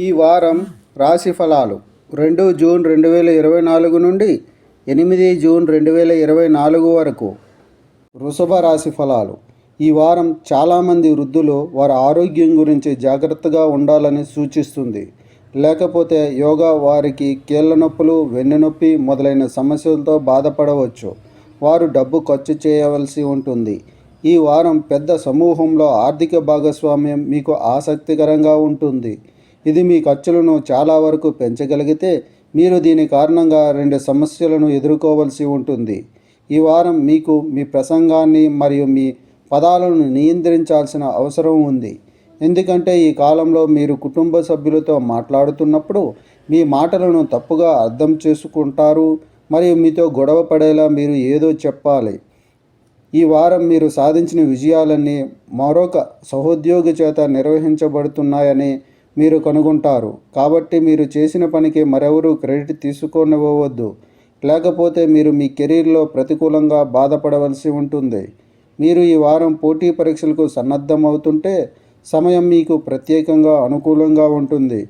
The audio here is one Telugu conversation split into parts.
ఈ వారం రాశి ఫలాలు 2 జూన్ 2024 నుండి 8 జూన్ 2024 వరకు. వృషభ రాశి ఫలాలు. ఈ వారం చాలామంది వృద్ధులు వారి ఆరోగ్యం గురించి జాగ్రత్తగా ఉండాలని సూచిస్తుంది. లేకపోతే యోగా వారికి కీళ్ళ నొప్పులు, వెన్నునొప్పి మొదలైన సమస్యలతో బాధపడవచ్చు. వారు డబ్బు ఖర్చు చేయవలసి ఉంటుంది. ఈ వారం పెద్ద సమూహంలో ఆర్థిక భాగస్వామ్యం మీకు ఆసక్తికరంగా ఉంటుంది. ఇది మీ ఖర్చులను చాలా వరకు పెంచగలిగితే మీరు దీని కారణంగా 2 సమస్యలను ఎదుర్కోవలసి ఉంటుంది. ఈ వారం మీకు మీ ప్రసంగాన్ని మరియు మీ పదాలను నియంత్రించాల్సిన అవసరం ఉంది. ఎందుకంటే ఈ కాలంలో మీరు కుటుంబ సభ్యులతో మాట్లాడుతున్నప్పుడు మీ మాటలను తప్పుగా అర్థం చేసుకుంటారు మరియు మీతో గొడవ పడేలా మీరు ఏదో చెప్పాలి. ఈ వారం మీరు సాధించిన విజయాలన్నీ మరొక సహోద్యోగి చేత నిర్వహించబడుతున్నాయని మీరు కనుగొంటారు. కాబట్టి మీరు చేసిన పనికి మరెవరూ క్రెడిట్ తీసుకోనివ్వవద్దు. లేకపోతే మీరు మీ కెరీర్లో ప్రతికూలంగా బాధపడవలసి ఉంటుంది. మీరు ఈ వారం పోటీ పరీక్షలకు సన్నద్ధమవుతుంటే సమయం మీకు ప్రత్యేకంగా అనుకూలంగా ఉంటుంది.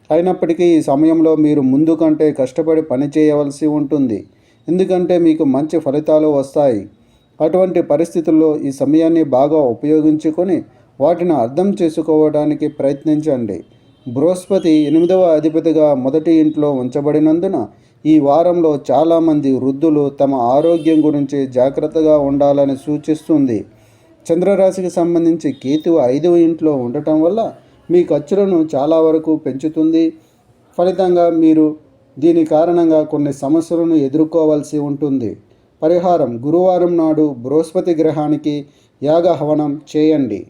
అయినప్పటికీ ఈ సమయంలో మీరు ముందు కంటే కష్టపడి పనిచేయవలసి ఉంటుంది. ఎందుకంటే మీకు మంచి ఫలితాలు వస్తాయి. అటువంటి పరిస్థితుల్లో ఈ సమయాన్ని బాగా ఉపయోగించుకొని వాటిని అర్థం చేసుకోవడానికి ప్రయత్నించండి. బృహస్పతి 8వ అధిపతిగా మొదటి ఇంట్లో ఉంచబడినందున ఈ వారంలో చాలామంది వృద్ధులు తమ ఆరోగ్యం గురించి జాగ్రత్తగా ఉండాలని సూచిస్తుంది. చంద్రరాశికి సంబంధించి కేతువు 5వ ఇంట్లో ఉండటం వల్ల మీ ఖర్చులను చాలా వరకు పెంచుతుంది. ఫలితంగా మీరు దీని కారణంగా కొన్ని సమస్యలను ఎదుర్కోవాల్సి ఉంటుంది. పరిహారం: గురువారం నాడు బృహస్పతి గ్రహానికి యాగ హవనం చేయండి.